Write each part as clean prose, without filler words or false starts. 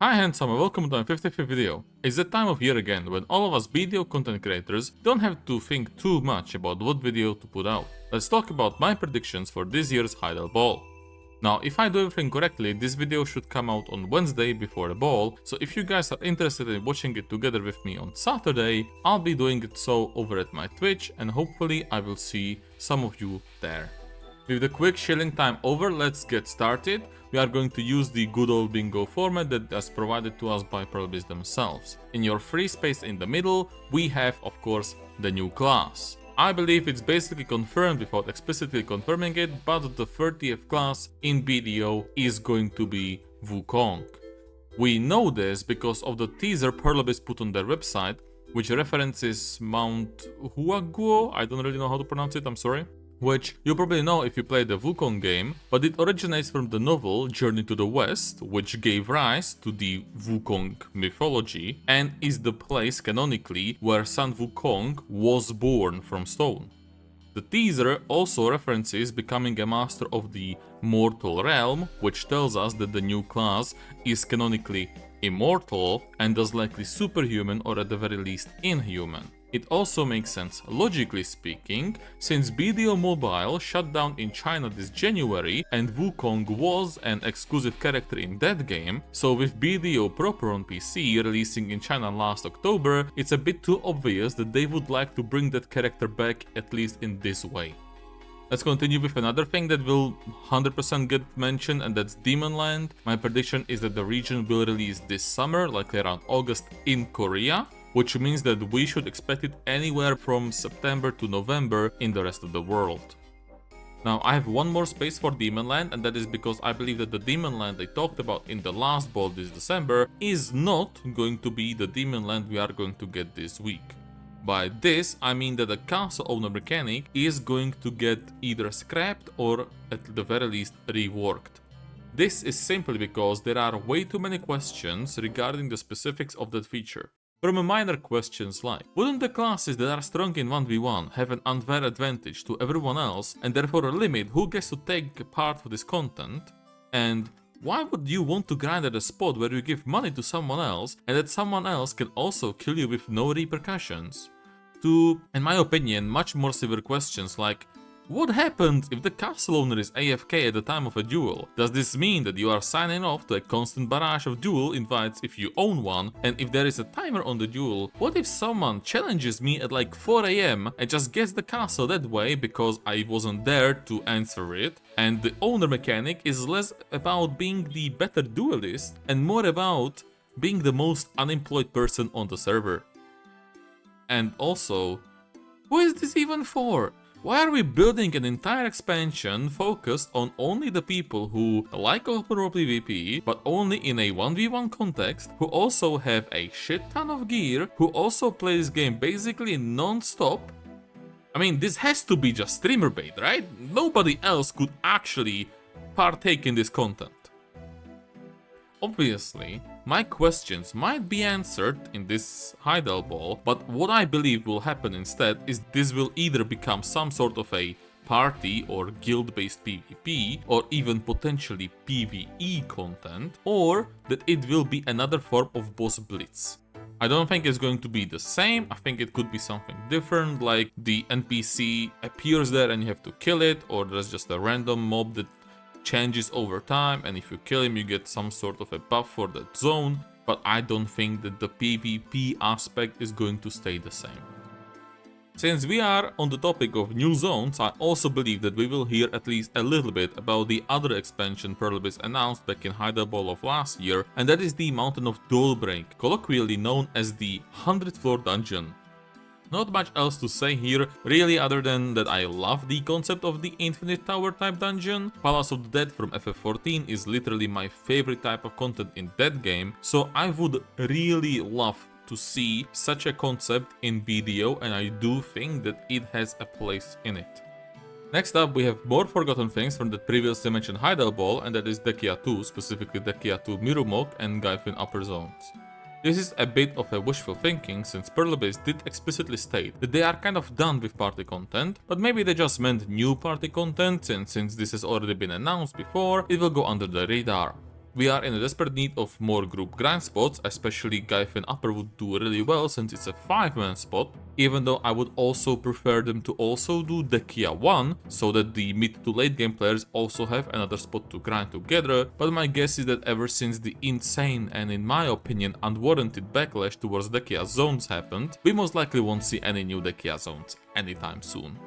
Hi handsome and welcome to my 55th video. It's that time of year again when all of us video content creators don't have to think too much about what video to put out. Let's talk about my predictions for this year's Heidel Ball. Now, if I do everything correctly, this video should come out on Wednesday before the ball, so if you guys are interested in watching it together with me on Saturday, I'll be doing it so over at my Twitch and hopefully I will see some of you there. With the quick chilling time over, let's get started. We are going to use the good old bingo format that is provided to us by Pearlbees themselves. In your free space in the middle, we have, of course, the new class. I believe it's basically confirmed without explicitly confirming it, but the 30th class in BDO is going to be Wukong. We know this because of the teaser Pearlbees put on their website, which references Mount Huaguo, I don't really know how to pronounce it, I'm sorry. Which you probably know if you play the Wukong game, but it originates from the novel Journey to the West, which gave rise to the Wukong mythology and is the place canonically where Sun Wukong was born from stone. The teaser also references becoming a master of the mortal realm, which tells us that the new class is canonically immortal and thus likely superhuman or at the very least inhuman. It also makes sense logically speaking, since BDO Mobile shut down in China this January and Wukong was an exclusive character in that game, so with BDO proper on PC releasing in China last October, it's a bit too obvious that they would like to bring that character back at least in this way. Let's continue with another thing that will 100% get mentioned, and that's Demon Land. My prediction is that the region will release this summer, likely around August in Korea, which means that we should expect it anywhere from September to November in the rest of the world. Now, I have one more space for Demon Land, and that is because I believe that the Demon Land they talked about in the last ball this December is not going to be the Demon Land we are going to get this week. By this, I mean that the castle owner mechanic is going to get either scrapped or at the very least reworked. This is simply because there are way too many questions regarding the specifics of that feature. From minor questions like, wouldn't the classes that are strong in 1v1 have an unfair advantage to everyone else and therefore limit who gets to take part of this content? And why would you want to grind at a spot where you give money to someone else and that someone else can also kill you with no repercussions? To, in my opinion, much more severe questions like, what happens if the castle owner is AFK at the time of a duel? Does this mean that you are signing off to a constant barrage of duel invites if you own one? And if there is a timer on the duel, what if someone challenges me at like 4 AM and just gets the castle that way because I wasn't there to answer it? And the owner mechanic is less about being the better duelist and more about being the most unemployed person on the server. And also, who is this even for? Why are we building an entire expansion focused on only the people who like open world PvP, but only in a 1v1 context, who also have a shit ton of gear, who also play this game basically non-stop? I mean, this has to be just streamer bait, right? Nobody else could actually partake in this content. Obviously, my questions might be answered in this Heidel Ball, but what I believe will happen instead is this will either become some sort of a party or guild-based PvP, or even potentially PvE content, or that it will be another form of boss blitz. I don't think it's going to be the same. I think it could be something different, like the NPC appears there and you have to kill it, or there's just a random mob that changes over time and if you kill him you get some sort of a buff for that zone, but I don't think that the PvP aspect is going to stay the same. Since we are on the topic of new zones, I also believe that we will hear at least a little bit about the other expansion Pearlbees announced back in Heidel Ball of last year, and that is the Mountain of Dolebreak, colloquially known as the 100th floor dungeon. Not much else to say here, really, other than that I love the concept of the Infinite Tower type dungeon. Palace of the Dead from FF14 is literally my favorite type of content in that game, so I would really love to see such a concept in BDO, and I do think that it has a place in it. Next up, we have more forgotten things from the previously mentioned Heidel Ball, and that is Dekia 2, specifically Dekia 2 Mirumok and Gaifin Upper Zones. This is a bit of a wishful thinking, since Pearlbees did explicitly state that they are kind of done with party content, but maybe they just meant new party content, and since this has already been announced before, it will go under the radar. We are in a desperate need of more group grind spots, especially Gaif and Upper would do really well since it's a 5-man spot, even though I would also prefer them to also do Dekia 1, so that the mid to late game players also have another spot to grind together, but my guess is that ever since the insane and in my opinion unwarranted backlash towards Dekia zones happened, we most likely won't see any new Dekia zones anytime soon.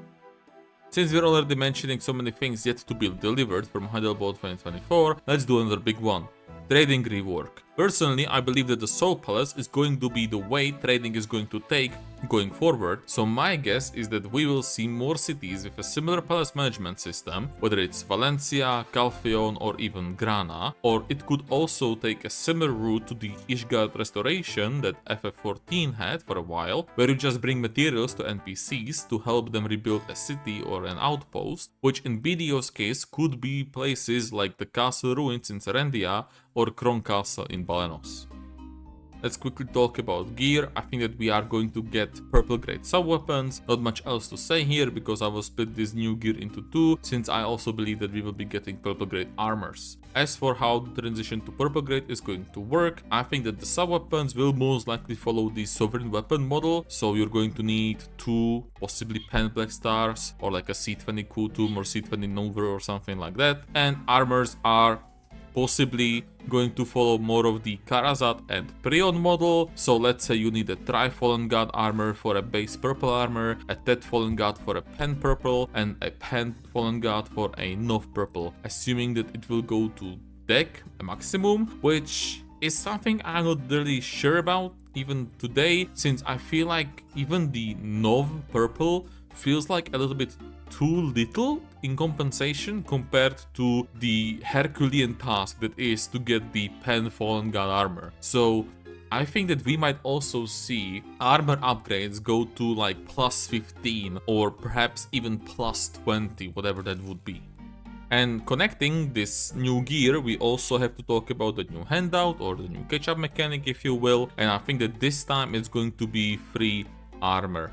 Since we're already mentioning so many things yet to be delivered from Heidel Ball 2024, let's do another big one. Trading rework. Personally, I believe that the Soul Palace is going to be the way trading is going to take going forward, so my guess is that we will see more cities with a similar palace management system, whether it's Valencia, Calpheon or even Grana, or it could also take a similar route to the Ishgard restoration that FF14 had for a while, where you just bring materials to NPCs to help them rebuild a city or an outpost, which in BDO's case could be places like the castle ruins in Serendia or Kron Castle in Balenos. Let's quickly talk about gear. I think that we are going to get purple grade sub-weapons. Not much else to say here because I will split this new gear into two, since I also believe that we will be getting purple grade armors. As for how the transition to purple grade is going to work, I think that the sub-weapons will most likely follow the sovereign weapon model, so you're going to need 2, possibly pen black stars, or like a C20 Kutum or C20 Nova or something like that, and armors are possibly going to follow more of the Karazat and Prion model. So let's say you need a Tri-Fallen God armor for a base purple armor, a Tet Fallen God for a pen purple, and a pen Fallen God for a Nov purple, assuming that it will go to deck a maximum, which is something I'm not really sure about even today, since I feel like even the Nov purple feels like a little bit too little in compensation compared to the Herculean task that is to get the Pen Fallen God armor. So I think that we might also see armor upgrades go to like plus 15 or perhaps even plus 20, whatever that would be. And connecting this new gear, we also have to talk about the new handout or the new catch-up mechanic, if you will, and I think that this time it's going to be free armor.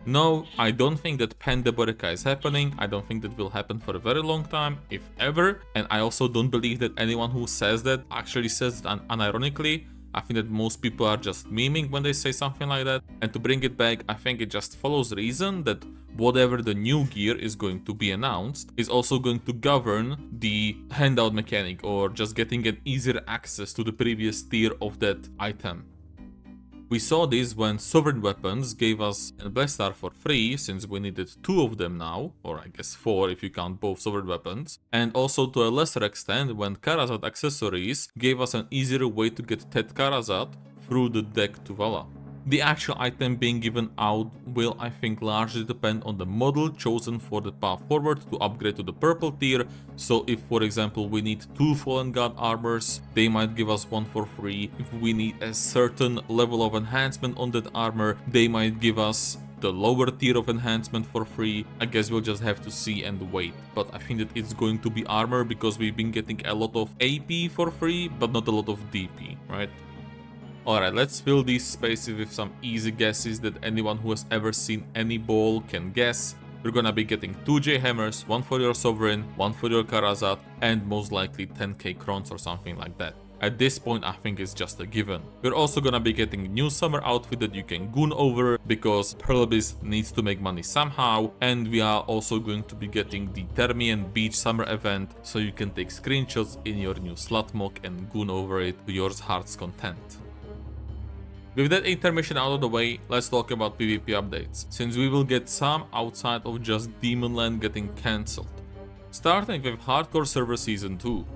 No, I don't think that Pandaborica is happening. I don't think that will happen for a very long time, if ever. And I also don't believe that anyone who says that actually says it unironically. I think that most people are just memeing when they say something like that. And to bring it back, I think it just follows reason that whatever the new gear is going to be announced is also going to govern the handout mechanic, or just getting an easier access to the previous tier of that item. We saw this when Sovereign Weapons gave us a Blast Star for free, since we needed 2 of them now, or I guess 4 if you count both Sovereign Weapons, and also to a lesser extent when Karazat Accessories gave us an easier way to get Tet Karazat through the deck to Vala. The actual item being given out will, I think, largely depend on the model chosen for the path forward to upgrade to the purple tier. So if, for example, we need 2 Fallen God armors, they might give us 1 for free. If we need a certain level of enhancement on that armor, they might give us the lower tier of enhancement for free. I guess we'll just have to see and wait. But I think that it's going to be armor because we've been getting a lot of AP for free, but not a lot of DP, right? Alright, let's fill these spaces with some easy guesses that anyone who has ever seen any ball can guess. You're gonna be getting 2 J hammers, 1 for your Sovereign, 1 for your Karazat, and most likely 10k crowns or something like that. At this point, I think it's just a given. We're also gonna be getting new summer outfit that you can goon over, because Pearl Abyss needs to make money somehow, and we are also going to be getting the Termian Beach summer event, so you can take screenshots in your new slot mock and goon over it to your heart's content. With that intermission out of the way, let's talk about PvP updates, since we will get some outside of just Demonland getting cancelled. Starting with Hardcore Server Season 2.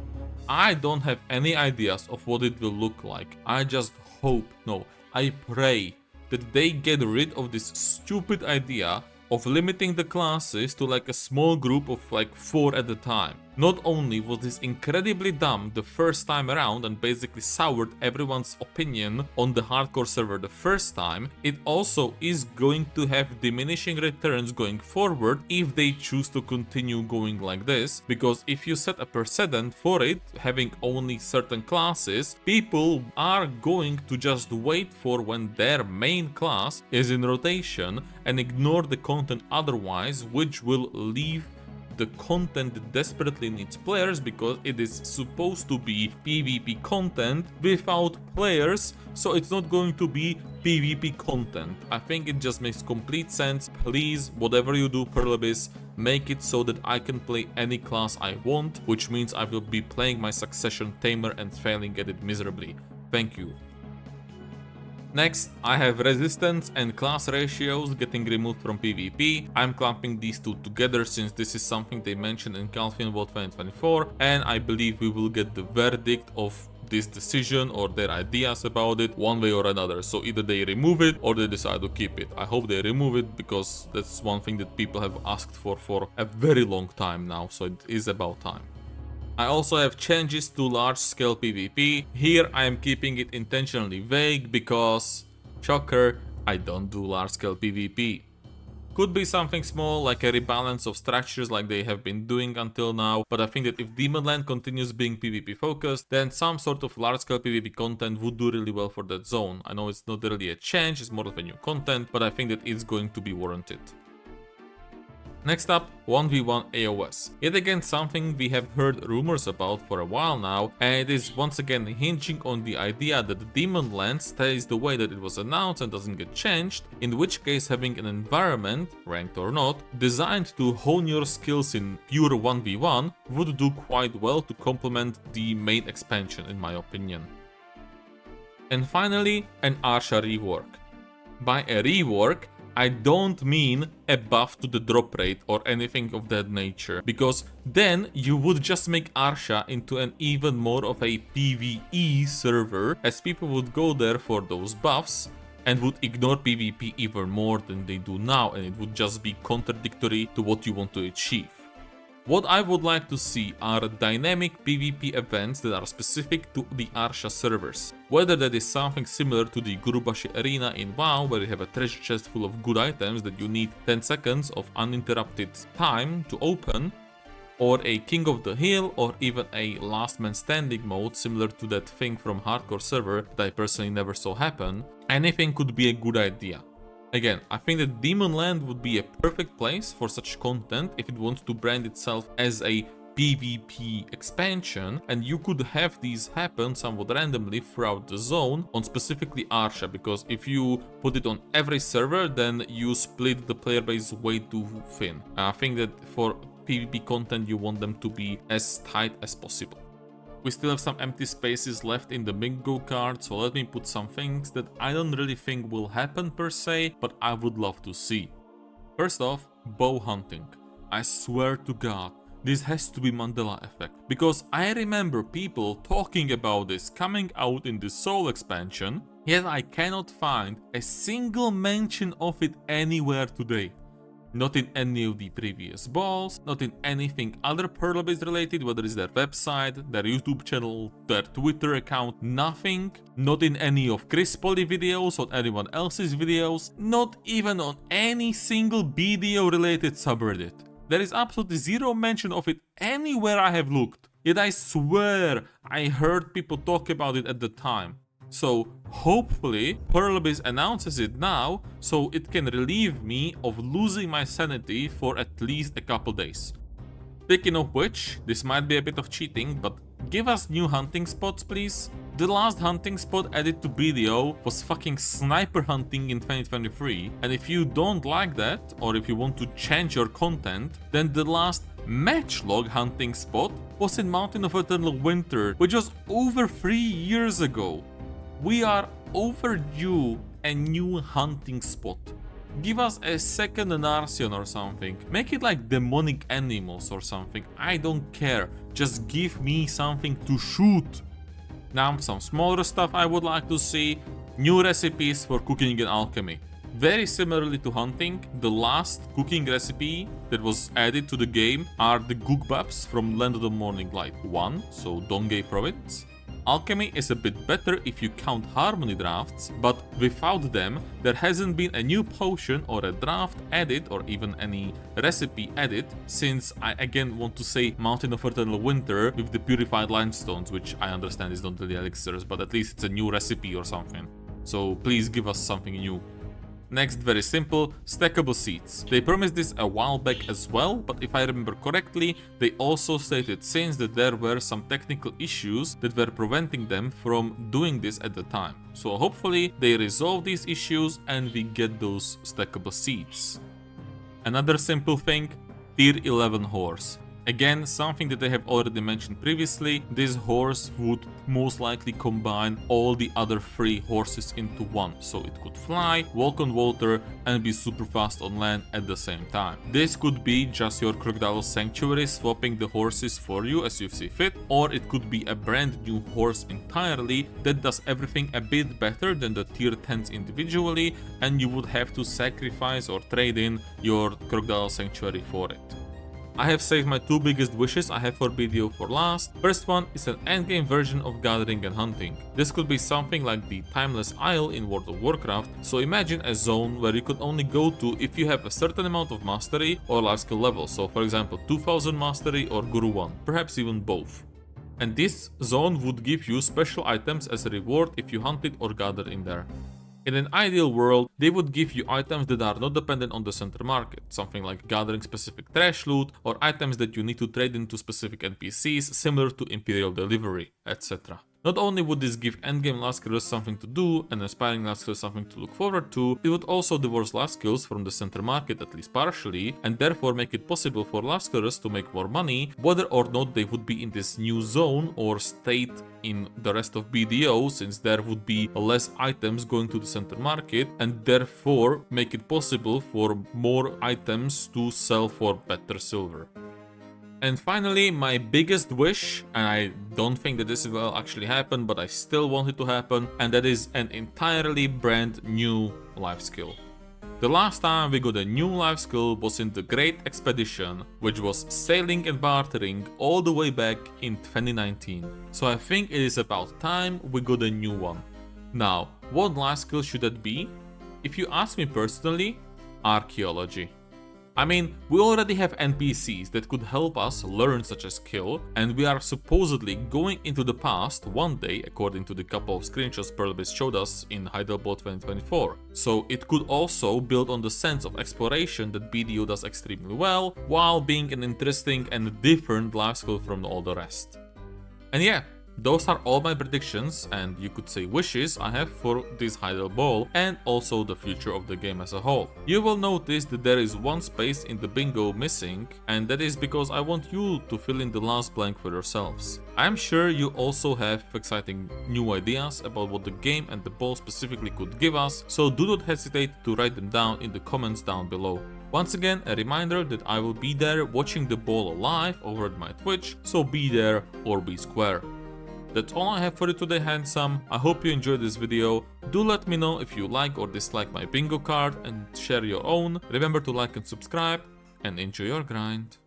I don't have any ideas of what it will look like. I just hope, no, I pray that they get rid of this stupid idea of limiting the classes to like a small group of like 4 at a time. Not only was this incredibly dumb the first time around and basically soured everyone's opinion on the hardcore server the first time, it also is going to have diminishing returns going forward if they choose to continue going like this, because if you set a precedent for it, having only certain classes, people are going to just wait for when their main class is in rotation and ignore the content otherwise, which will leave the content that desperately needs players, because it is supposed to be PvP content without players, so it's not going to be PvP content. I think it just makes complete sense. Please, whatever you do, Perlebis, make it so that I can play any class I want, which means I will be playing my Succession Tamer and failing at it miserably. Thank you. Next, I have resistance and class ratios getting removed from PvP. I'm clumping these two together since this is something they mentioned in Calvin World 2024, and I believe we will get the verdict of this decision or their ideas about it one way or another. So either they remove it or they decide to keep it. I hope they remove it, because that's one thing that people have asked for a very long time now, so it is about time. I also have changes to large-scale PvP. Here I am keeping it intentionally vague because, shocker, I don't do large-scale PvP. Could be something small like a rebalance of structures like they have been doing until now, but I think that if Demonland continues being PvP focused, then some sort of large-scale PvP content would do really well for that zone. I know it's not really a change, it's more of a new content, but I think that it's going to be warranted. Next up, 1v1 AOS. Yet again something we have heard rumors about for a while now, and it is once again hinging on the idea that the Demonland stays the way that it was announced and doesn't get changed, in which case having an environment, ranked or not, designed to hone your skills in pure 1v1 would do quite well to complement the main expansion in my opinion. And finally, an Arsha rework. By a rework, I don't mean a buff to the drop rate or anything of that nature, because then you would just make Arsha into an even more of a PvE server, as people would go there for those buffs and would ignore PvP even more than they do now, and it would just be contradictory to what you want to achieve. What I would like to see are dynamic PvP events that are specific to the Arsha servers. Whether that is something similar to the Gurubashi Arena in WoW, where you have a treasure chest full of good items that you need 10 seconds of uninterrupted time to open, or a King of the Hill, or even a Last Man Standing mode similar to that thing from Hardcore server that I personally never saw happen, anything could be a good idea. Again, I think that Demonland would be a perfect place for such content if it wants to brand itself as a PvP expansion, and you could have these happen somewhat randomly throughout the zone on specifically Arsha, because if you put it on every server, then you split the player base way too thin. I think that for PvP content you want them to be as tight as possible. We still have some empty spaces left in the bingo card, so let me put some things that I don't really think will happen per se, but I would love to see. First off, bow hunting. I swear to God, this has to be Mandela effect, because I remember people talking about this coming out in the Soul expansion, yet I cannot find a single mention of it anywhere today. Not in any of the previous balls, not in anything other Perlebase related, whether it's their website, their YouTube channel, their Twitter account, nothing. Not in any of Chris Poly videos or anyone else's videos, not even on any single BDO related subreddit. There is absolutely zero mention of it anywhere I have looked. Yet I swear I heard people talk about it at the time. So hopefully Perlebase announces it now, so it can relieve me of losing my sanity for at least a couple days. Speaking of which, this might be a bit of cheating, but give us new hunting spots please. The last hunting spot added to BDO was fucking sniper hunting in 2023, and if you don't like that, or if you want to change your content, then the last matchlog hunting spot was in Mountain of Eternal Winter, which was over 3 years ago. We are overdue a new hunting spot. Give us a second Narsion or something. Make it like demonic animals or something. I don't care. Just give me something to shoot. Now some smaller stuff I would like to see. New recipes for cooking and alchemy. Very similarly to hunting, the last cooking recipe that was added to the game are the Googbabs from Land of the Morning Light 1, so Dongay province. Alchemy is a bit better if you count harmony drafts, but without them, there hasn't been a new potion or a draft added or even any recipe added, since I again want to say Mountain of Eternal Winter with the purified limestones, which I understand is not really elixirs, but at least it's a new recipe or something. So please give us something new. Next, very simple, stackable seats. They promised this a while back as well, but if I remember correctly, they also stated since that there were some technical issues that were preventing them from doing this at the time. So hopefully they resolve these issues and we get those stackable seats. Another simple thing, tier 11 horse. Again, something that I have already mentioned previously, this horse would most likely combine all the other 3 horses into one. So it could fly, walk on water and be super fast on land at the same time. This could be just your Crocodile Sanctuary swapping the horses for you as you see fit, or it could be a brand new horse entirely that does everything a bit better than the tier 10s individually, and you would have to sacrifice or trade in your Crocodile Sanctuary for it. I have saved my 2 biggest wishes I have for BDO for last. First one is an endgame version of gathering and hunting. This could be something like the Timeless Isle in World of Warcraft, so imagine a zone where you could only go to if you have a certain amount of mastery or life skill level, so for example 2000 mastery or Guru 1, perhaps even both. And this zone would give you special items as a reward if you hunted or gathered in there. In an ideal world, they would give you items that are not dependent on the center market, something like gathering specific trash loot or items that you need to trade into specific NPCs similar to Imperial Delivery, etc. Not only would this give endgame life skillers something to do and aspiring life skillers something to look forward to, it would also divorce life skills from the center market at least partially, and therefore make it possible for life skillers to make more money, whether or not they would be in this new zone or state in the rest of BDO, since there would be less items going to the center market, and therefore make it possible for more items to sell for better silver. And finally, my biggest wish, and I don't think that this will actually happen, but I still want it to happen, and that is an entirely brand new life skill. The last time we got a new life skill was in the Great Expedition, which was sailing and bartering all the way back in 2019. So I think it is about time we got a new one. Now, what life skill should that be? If you ask me personally, archaeology. I mean, we already have NPCs that could help us learn such a skill, and we are supposedly going into the past one day, according to the couple of screenshots Pearlbase showed us in Heidel Ball 2024. So it could also build on the sense of exploration that BDO does extremely well, while being an interesting and different life skill from all the rest. And yeah, those are all my predictions and you could say wishes I have for this Heidel Ball and also the future of the game as a whole. You will notice that there is one space in the bingo missing, and that is because I want you to fill in the last blank for yourselves. I'm sure you also have exciting new ideas about what the game and the ball specifically could give us, so do not hesitate to write them down in the comments down below. Once again, a reminder that I will be there watching the ball live over at my Twitch, so be there or be square. That's all I have for you today, handsome. I hope you enjoyed this video. Do let me know if you like or dislike my bingo card and share your own. Remember to like and subscribe and enjoy your grind.